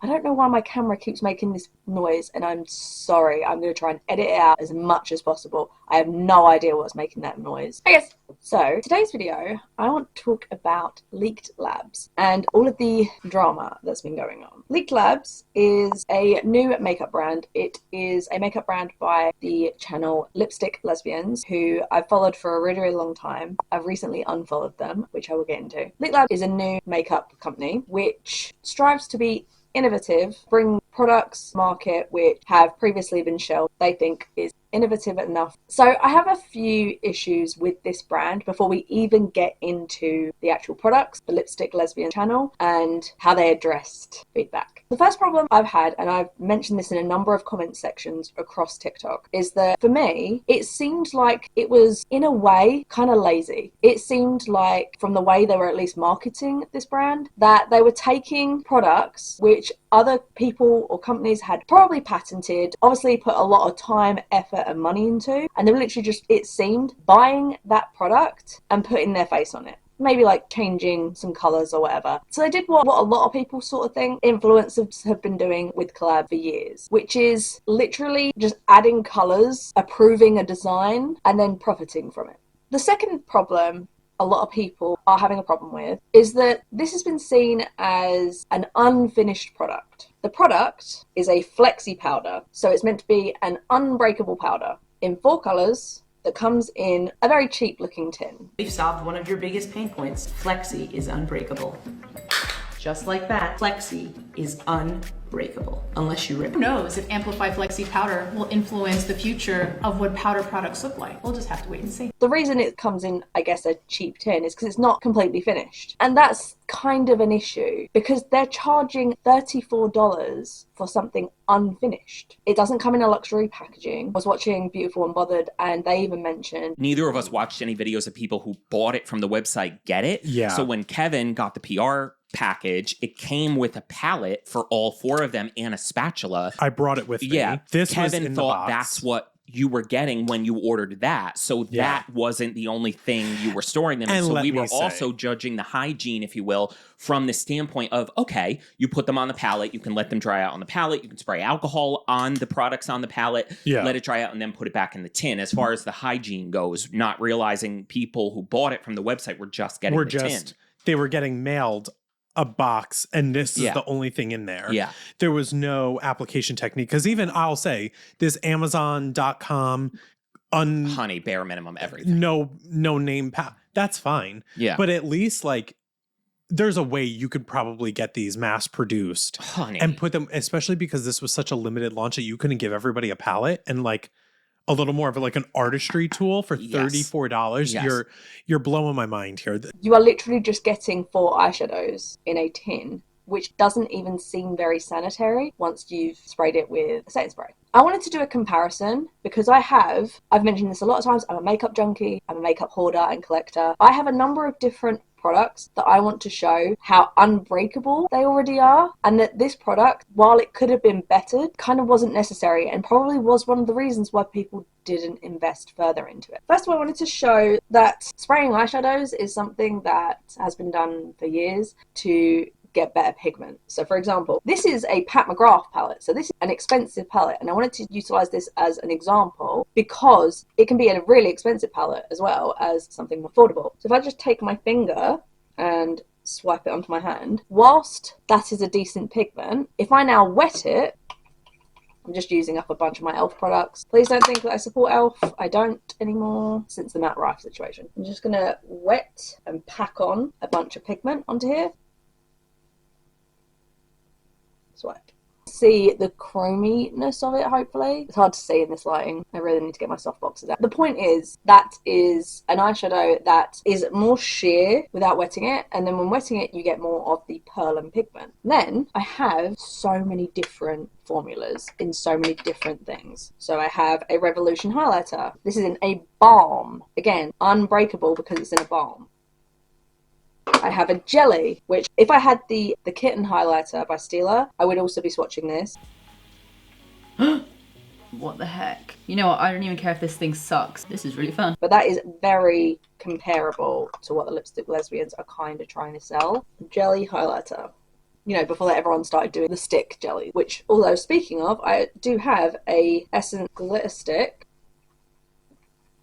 I don't know why my camera keeps making this noise, and I'm sorry. I'm going to try and edit it out as much as possible. I have no idea what's making that noise. I guess. So, today's video, I want to talk about Leaked Labs and all of the drama that's been going on. Leaked Labs is a new makeup brand. It is a makeup brand by the channel Lipstick Lesbians, who I've followed for a really, really long time. I've recently unfollowed them, which I will get into. Leaked Labs is a new makeup company which strives to be innovative, bring products to market which have previously been shelved, they think is innovative enough. So I have a few issues with this brand before we even get into the actual products, the Lipstick Lesbian channel, and how they addressed feedback. The first problem I've had, and I've mentioned this in a number of comment sections across TikTok, is that for me, it seemed like it was, in a way, kind of lazy. It seemed like, from the way they were at least marketing this brand, that they were taking products which other people or companies had probably patented, obviously put a lot of time, effort, and money into, and they were literally just, it seemed, buying that product and putting their face on it. Maybe like changing some colours or whatever. So they did what a lot of people sort of think influencers have been doing with collab for years, which is literally just adding colours, approving a design, and then profiting from it. The second problem a lot of people are having a problem with is that this has been seen as an unfinished product. The product is a flexi powder, so it's meant to be an unbreakable powder in 4 colours that comes in a very cheap looking tin. We've solved one of your biggest pain points. Flexi is unbreakable. Just like that, Flexi is unbreakable, unless you rip. Who knows if Amplify Flexi Powder will influence the future of what powder products look like? We'll just have to wait and see. The reason it comes in, I guess, a cheap tin is because it's not completely finished. And that's kind of an issue because they're charging $34 for something unfinished. It doesn't come in a luxury packaging. I was watching Beautiful and Bothered and they even mentioned... Neither of us watched any videos of people who bought it from the website get it. Yeah. So when Kevin got the PR package, it came with a palette for all 4 of them and a spatula. I brought it with me. Yeah. This Kevin was in thought the box. that's what you were getting when you ordered that. So that wasn't the only thing you were storing them in. And So let we me were say- also judging the hygiene, if you will, from the standpoint of, okay, you put them on the palette, you can let them dry out on the palette, you can spray alcohol on the products on the palette, let it dry out, and then put it back in the tin. As far as the hygiene goes, not realizing people who bought it from the website were just getting the tin. They were getting mailed a box and this is the only thing in there. Yeah. There was no application technique. Because even I'll say this Amazon.com honey, bare minimum everything. No name that's fine. Yeah. But at least like there's a way you could probably get these mass produced and put them, especially because this was such a limited launch that you couldn't give everybody a palette and like a little more of like an artistry tool for $34. Yes. You're blowing my mind here. You are literally just getting 4 eyeshadows in a tin, which doesn't even seem very sanitary once you've sprayed it with a setting spray. I wanted to do a comparison because I've mentioned this a lot of times, I'm a makeup junkie, I'm a makeup hoarder and collector. I have a number of different products that I want to show how unbreakable they already are, and that this product, while it could have been bettered, kind of wasn't necessary and probably was one of the reasons why people didn't invest further into it. First of all, I wanted to show that spraying eyeshadows is something that has been done for years to get better pigment. So for example, this is a Pat McGrath palette. So this is an expensive palette and I wanted to utilize this as an example because it can be a really expensive palette as well as something more affordable. So if I just take my finger and swipe it onto my hand, whilst that is a decent pigment, if I now wet it, I'm just using up a bunch of my e.l.f. products. Please don't think that I support e.l.f. I don't anymore since the Matte Rife situation. I'm just gonna wet and pack on a bunch of pigment onto here. Swipe. See the chrominess of it, hopefully. It's hard to see in this lighting. I really need to get my softboxes out. The point is, that is an eyeshadow that is more sheer without wetting it, and then when wetting it, you get more of the pearl and pigment. Then, I have so many different formulas in so many different things. So I have a Revolution highlighter. This is in a balm. Again, unbreakable because it's in a balm. I have a jelly, which if I had the kitten highlighter by Stila, I would also be swatching this. What the heck? You know what? I don't even care if this thing sucks. This is really fun. But that is very comparable to what the Lipstick Lesbians are kind of trying to sell. Jelly highlighter. you know, before everyone started doing the stick jelly, which, although speaking of, I do have a Essence glitter stick.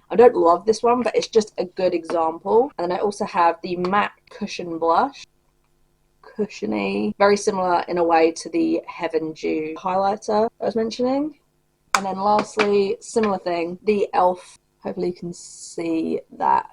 I don't love this one, but it's just a good example. And then I also have the matte cushion blush. Cushiony, very similar in a way to the Heaven Dew highlighter I was mentioning. And then lastly, similar thing, the e.l.f. Hopefully you can see that.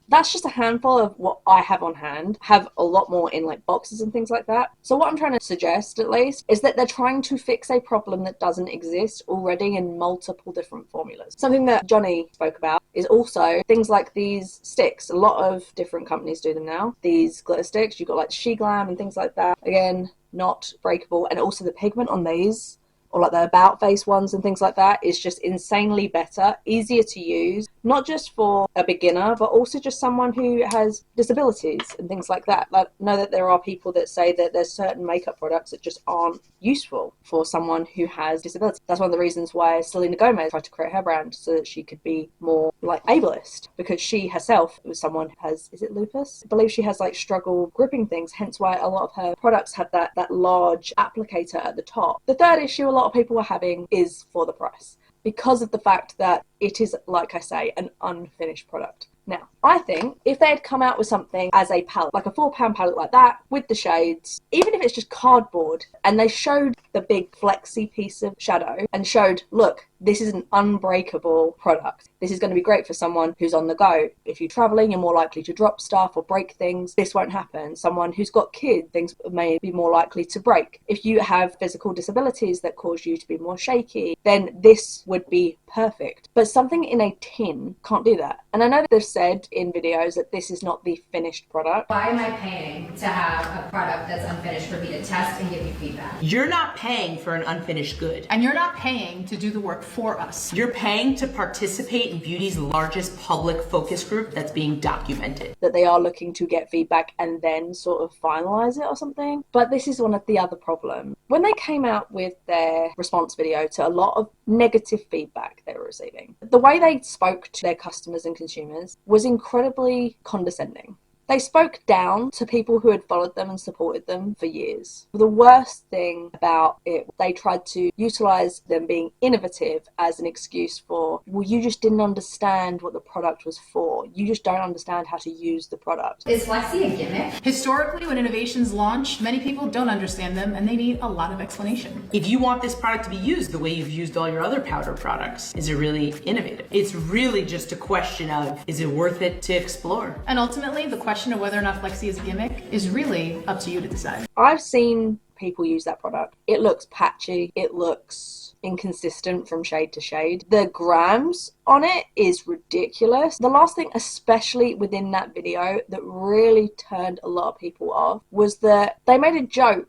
That's just a handful of what I have on hand. I have a lot more in like boxes and things like that. So what I'm trying to suggest, at least, is that they're trying to fix a problem that doesn't exist already in multiple different formulas. Something that Johnny spoke about is also things like these sticks. A lot of different companies do them now. These glitter sticks, you've got like She Glam and things like that. Again, not breakable. And also the pigment on these, or like the about face ones and things like that, is just insanely better, easier to use, not just for a beginner, but also just someone who has disabilities and things like that. Like, I know that there are people that say that there's certain makeup products that just aren't useful for someone who has disabilities. That's one of the reasons why Selena Gomez tried to create her brand, so that she could be more like ableist, because she herself was someone who has, is it lupus? I believe she has like struggle gripping things, hence why a lot of her products have that large applicator at the top. The third issue a lot of people are having is for the price, because of the fact that it is, like I say, an unfinished product. Now, I think if they had come out with something as a palette, like a £4 palette like that, with the shades, even if it's just cardboard, and they showed the big flexy piece of shadow and showed, look, this is an unbreakable product. This is going to be great for someone who's on the go. If you're traveling, you're more likely to drop stuff or break things. This won't happen. Someone who's got kids, things may be more likely to break. If you have physical disabilities that cause you to be more shaky, then this would be perfect. But something in a tin can't do that. And I know that they've said in videos that this is not the finished product. Why am I paying to have a product that's unfinished for me to test and give you feedback? You're not paying for an unfinished good. And you're not paying to do the work for us. You're paying to participate in beauty's largest public focus group that's being documented. That they are looking to get feedback and then sort of finalize it or something. But this is one of the other problems. When they came out with their response video to a lot of negative feedback they were receiving, the way they spoke to their customers and consumers was incredibly condescending. They spoke down to people who had followed them and supported them for years. The worst thing about it, they tried to utilize them being innovative as an excuse for, well, you just didn't understand what the product was for. You just don't understand how to use the product. Is Flexi a gimmick? Historically, when innovations launch, many people don't understand them and they need a lot of explanation. If you want this product to be used the way you've used all your other powder products, is it really innovative? It's really just a question of, is it worth it to explore? And ultimately, the question of whether or not Flexi is a gimmick is really up to you to decide. I've seen people use that product. It looks patchy. It looks inconsistent from shade to shade. The grams on it is ridiculous. The last thing, especially within that video, that really turned a lot of people off was that they made a joke.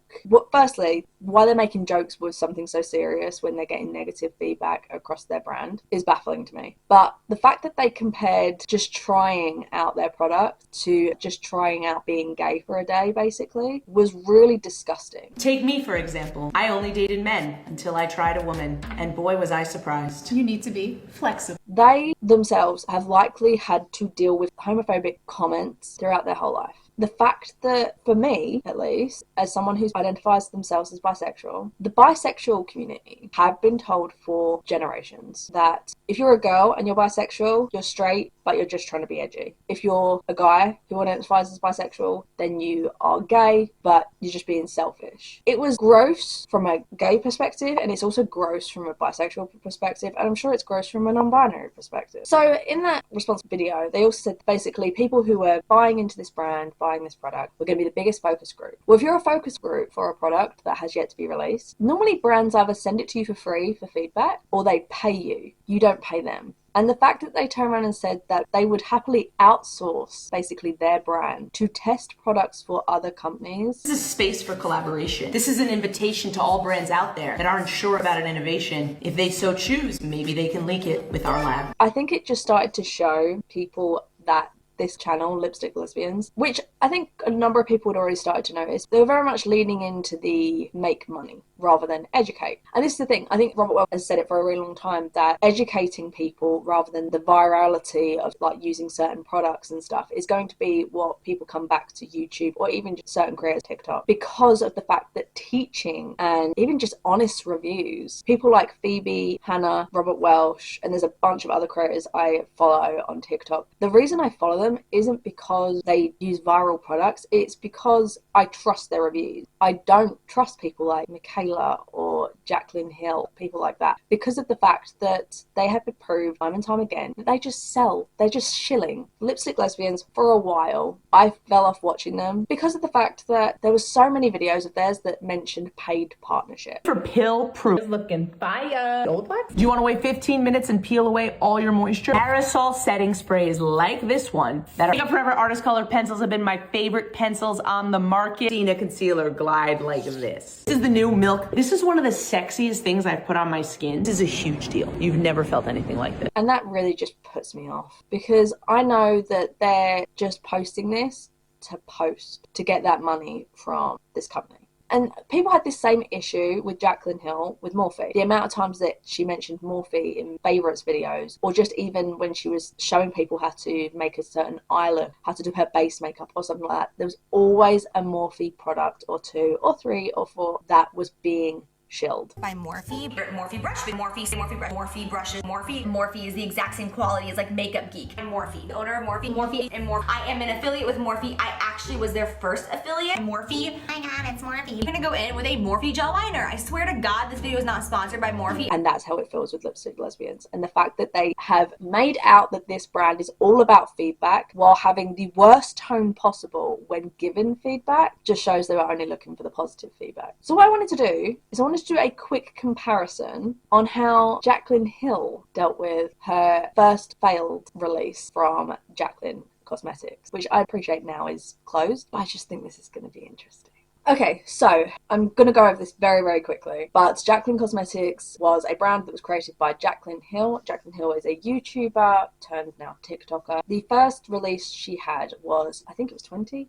Firstly, why they're making jokes with something so serious when they're getting negative feedback across their brand is baffling to me. But the fact that they compared just trying out their product to just trying out being gay for a day, basically, was really disgusting. Take me, for example. I only dated men until I tried a woman, and boy was I surprised. You need to be flexible. They themselves have likely had to deal with homophobic comments throughout their whole life. The fact that, for me at least, as someone who identifies themselves as bisexual, the bisexual community have been told for generations that if you're a girl and you're bisexual, you're straight, but you're just trying to be edgy. If you're a guy who identifies as bisexual, then you are gay, but you're just being selfish. It was gross from a gay perspective, and it's also gross from a bisexual perspective, and I'm sure it's gross from a non-binary perspective. So in that response video, they also said basically people who were buying into this brand, buying this product, were going to be the biggest focus group. Well, if you're a focus group for a product that has yet to be released, normally brands either send it to you for free for feedback, or they pay you. You don't pay them. And the fact that they turned around and said that they would happily outsource basically their brand to test products for other companies. This is a space for collaboration. This is an invitation to all brands out there that aren't sure about an innovation. If they so choose, maybe they can leak it with our lab. I think it just started to show people that this channel, Lipstick Lesbians, which I think a number of people had already started to notice, they were very much leaning into the make money rather than educate. And this is the thing, I think Robert Welch has said it for a really long time, that educating people rather than the virality of like using certain products and stuff is going to be what people come back to YouTube or even just certain creators TikTok, because of the fact that teaching and even just honest reviews, people like Phoebe, Hannah, Robert Welch, and there's a bunch of other creators I follow on TikTok. The reason I follow them isn't because they use viral products, it's because I trust their reviews. I don't trust people like Michaela or Jaclyn Hill, people like that, because of the fact that they have been proved time and time again that they just sell. They're just shilling. Lipstick Lesbians, for a while, I fell off watching them because of the fact that there was so many videos of theirs that mentioned paid partnership. For pill proof. Looking fire. Old life. Do you want to wait 15 minutes and peel away all your moisture? Aerosol setting sprays like this one that are Makeup Forever Artist Color pencils have been my favorite pencils on the market. Seen a concealer glide like this. This is the new Milk. This is one of the sexiest things I've put on my skin. This is a huge deal. You've never felt anything like this. And that really just puts me off, because I know that they're just posting this to post to get that money from this company. And people had this same issue with Jaclyn Hill with Morphe. The amount of times that she mentioned Morphe in favourites videos, or just even when she was showing people how to make a certain eye look, how to do her base makeup or something like that, there was always a Morphe product or two or three or four that was being shilled. By Morphe brush, Morphe brushes, Morphe is the exact same quality as like Makeup Geek. And Morphe, the owner of Morphe. I am an affiliate with Morphe. I actually was their first affiliate. Morphe, oh my god, it's Morphe. I'm gonna go in with a Morphe gel liner. I swear to God, this video is not sponsored by Morphe. And that's how it feels with Lipstick Lesbians. And the fact that they have made out that this brand is all about feedback while having the worst tone possible when given feedback just shows they were only looking for the positive feedback. So what I wanted to do is I wanted to do a quick comparison on how Jaclyn Hill dealt with her first failed release from Jaclyn Cosmetics, which I appreciate now is closed, but I just think this is going to be interesting. Okay, so I'm going to go over this very, very quickly, but Jaclyn Cosmetics was a brand that was created by Jaclyn Hill. Jaclyn Hill is a YouTuber, turned now TikToker. The first release she had was, I think it was 20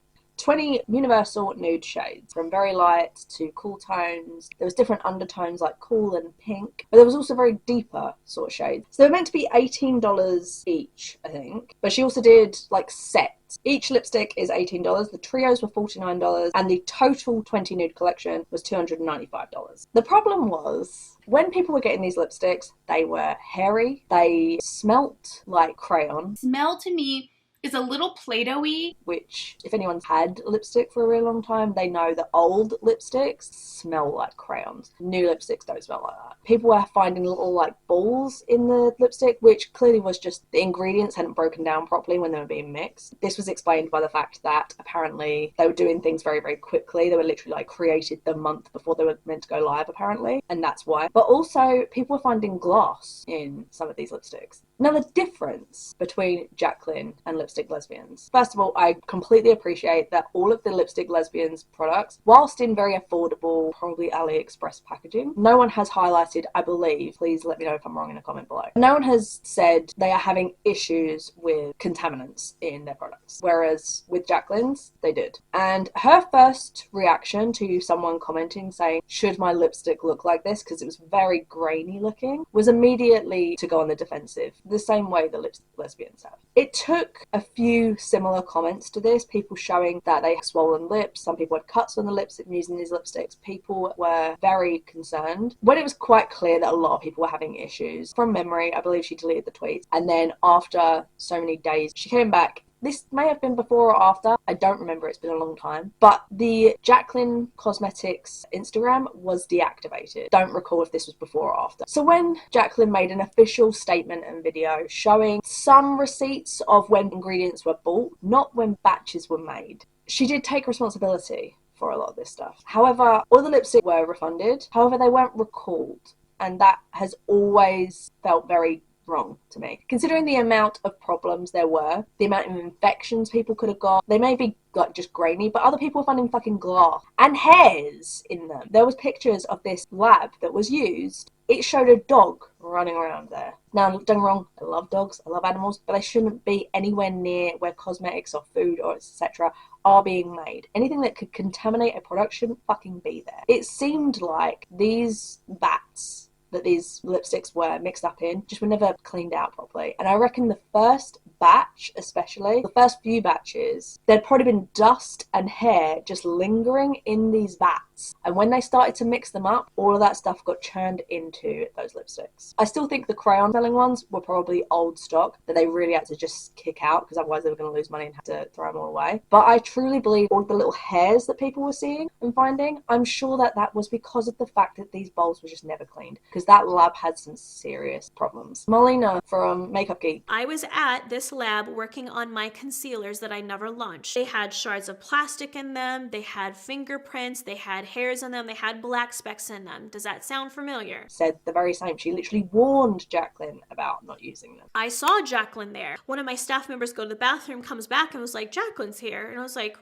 universal nude shades, from very light to cool tones. There was different undertones like cool and pink, but there was also very deeper sort of shades. So they were meant to be $18 each, I think, but she also did like sets. Each lipstick is $18, the trios were $49, and the total 20 nude collection was $295. The problem was, when people were getting these lipsticks, they were hairy, they smelt like crayon. Smell to me is a little Play-Doh-y. Which, if anyone's had lipstick for a really long time, they know that old lipsticks smell like crayons. New lipsticks don't smell like that. People were finding little like balls in the lipstick, which clearly was just the ingredients hadn't broken down properly when they were being mixed. This was explained by the fact that apparently they were doing things very, very quickly. They were literally like created the month before they were meant to go live, apparently, and that's why. But also, people were finding gloss in some of these lipsticks. Now, the difference between Jaclyn and Lipstick Lesbians. First of all, I completely appreciate that all of the Lipstick Lesbians products, whilst in very affordable, probably AliExpress packaging, no one has highlighted, I believe, please let me know if I'm wrong in a comment below, no one has said they are having issues with contaminants in their products. Whereas with Jaclyn's, they did. And her first reaction to someone commenting saying, should my lipstick look like this, because it was very grainy looking, was immediately to go on the defensive, the same way the Lipstick Lesbians have. It took a few similar comments to this, people showing that they had swollen lips, some people had cuts on the lips using these lipsticks. People were very concerned when it was quite clear that a lot of people were having issues. From memory, I believe she deleted the tweets, and then after so many days she came back. This may have been before or after, I don't remember, it's been a long time, but the Jaclyn Cosmetics Instagram was deactivated. Don't recall if this was before or after. So when Jaclyn made an official statement and video showing some receipts of when ingredients were bought, not when batches were made, she did take responsibility for a lot of this stuff. However, all the lipsticks were refunded, however they weren't recalled, and that has always felt very wrong to me. Considering the amount of problems there were, the amount of infections people could have got, they may be like just grainy, but other people were finding fucking glass and hairs in them. There was pictures of this lab that was used it showed a dog running around there. Now, don't get me wrong, I love dogs, I love animals, but they shouldn't be anywhere near where cosmetics or food or etc. are being made. Anything that could contaminate a product shouldn't fucking be there. It seemed like these bats that these lipsticks were mixed up in just were never cleaned out properly. And I reckon the first batch, especially, the first few batches, there'd probably been dust and hair just lingering in these bats. And when they started to mix them up, all of that stuff got churned into those lipsticks. I still think the crayon selling ones were probably old stock that they really had to just kick out, because otherwise they were going to lose money and have to throw them all away. But I truly believe all the little hairs that people were seeing and finding, I'm sure that that was because of the fact that these bowls were just never cleaned, because that lab had some serious problems. Marlena from Makeup Geek. I was at this lab working on my concealers that I never launched. They had shards of plastic in them, they had fingerprints, they had hairs in them, they had black specks in them. Does that sound familiar? Said the very same. She literally warned Jaclyn about not using them. I saw Jaclyn there. One of my staff members go to the bathroom, comes back and was like, Jaclyn's here. And I was like,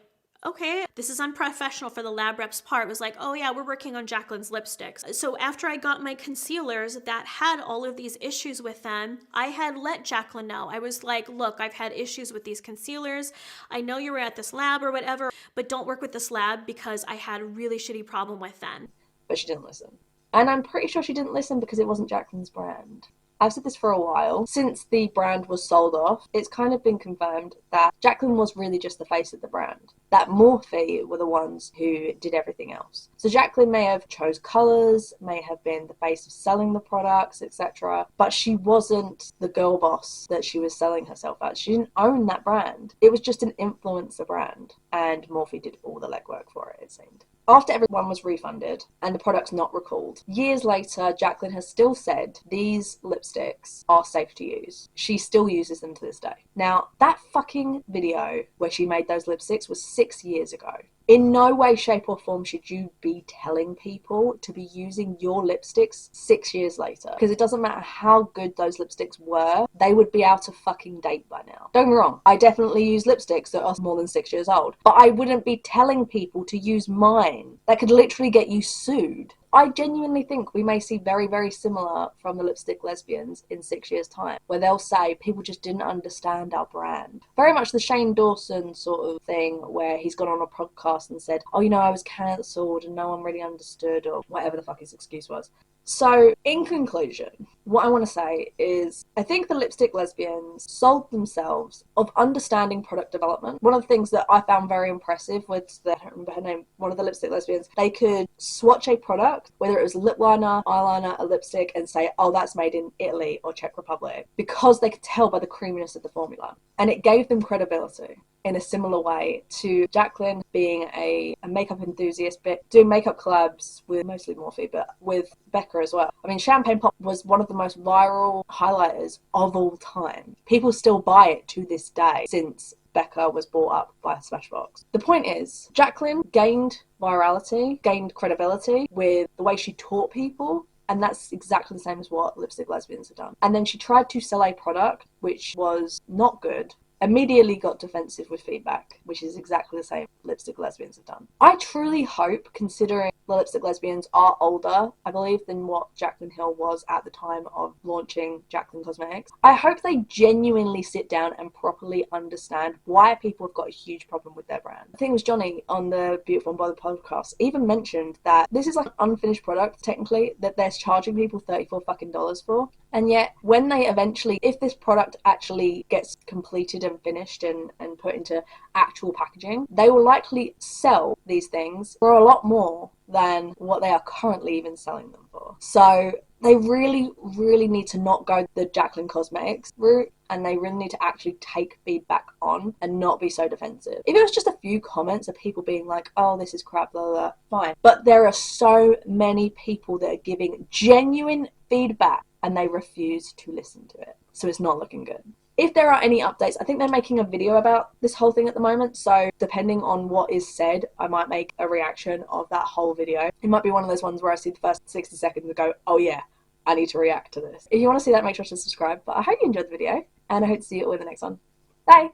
okay, this is unprofessional for the lab rep's part. It was like, oh yeah, we're working on Jaclyn's lipsticks. So after I got my concealers that had all of these issues with them, I had let Jaclyn know. I was like, look, I've had issues with these concealers. I know you were at this lab or whatever, but don't work with this lab because I had a really shitty problem with them. But she didn't listen. And I'm pretty sure she didn't listen because it wasn't Jaclyn's brand. I've said this for a while. Since the brand was sold off, it's kind of been confirmed that Jaclyn was really just the face of the brand. That Morphe were the ones who did everything else. So Jaclyn may have chose colours, may have been the face of selling the products, etc. But she wasn't the girl boss that she was selling herself as. She didn't own that brand. It was just an influencer brand. And Morphe did all the legwork for it seemed. After everyone was refunded and the products not recalled, years later, Jaclyn has still said these lipsticks are safe to use. She still uses them to this day. Now, that fucking video where she made those lipsticks was 6 years ago. In no way, shape or form should you be telling people to be using your lipsticks 6 years later. Because it doesn't matter how good those lipsticks were, they would be out of fucking date by now. Don't get me wrong, I definitely use lipsticks that are more than 6 years old. But I wouldn't be telling people to use mine. That could literally get you sued. I genuinely think we may see very, very similar from the lipstick lesbians in 6 years' time, where they'll say people just didn't understand our brand. Very much the Shane Dawson sort of thing, where he's gone on a podcast and said, oh, you know, I was cancelled and no one really understood, or whatever the fuck his excuse was. So, in conclusion, what I want to say is I think the lipstick lesbians sold themselves of understanding product development. One of the things that I found very impressive was that, I don't remember her name, one of the lipstick lesbians, they could swatch a product, whether it was a lip liner, eyeliner, a lipstick, and say, oh, that's made in Italy or Czech Republic, because they could tell by the creaminess of the formula. And it gave them credibility. In a similar way to Jaclyn being a makeup enthusiast, but doing makeup collabs with mostly Morphe, but with Becca as well. I mean, Champagne Pop was one of the most viral highlighters of all time. People still buy it to this day since Becca was bought up by Smashbox. The point is, Jaclyn gained virality, gained credibility with the way she taught people. And that's exactly the same as what lipstick lesbians have done. And then she tried to sell a product which was not good, immediately got defensive with feedback, which is exactly the same lipstick lesbians have done. I truly hope, considering the lipstick lesbians are older, I believe, than what Jaclyn Hill was at the time of launching Jaclyn Cosmetics, I hope they genuinely sit down and properly understand why people have got a huge problem with their brand. I think it was Johnny on the Beautiful and Bothered podcast even mentioned that this is like an unfinished product, technically, that they're charging people $34 fucking for. And yet, when they eventually, if this product actually gets completed and finished and put into actual packaging, they will likely sell these things for a lot more than what they are currently even selling them for. So they really, really need to not go the Jaclyn Cosmetics route, and they really need to actually take feedback on and not be so defensive. If it was just a few comments of people being like, oh, this is crap, blah, blah, blah, fine. But there are so many people that are giving genuine feedback and they refuse to listen to it. So it's not looking good. If there are any updates, I think they're making a video about this whole thing at the moment. So depending on what is said, I might make a reaction of that whole video. It might be one of those ones where I see the first 60 seconds and go, oh yeah, I need to react to this. If you want to see that, make sure to subscribe. But I hope you enjoyed the video and I hope to see you all in the next one. Bye!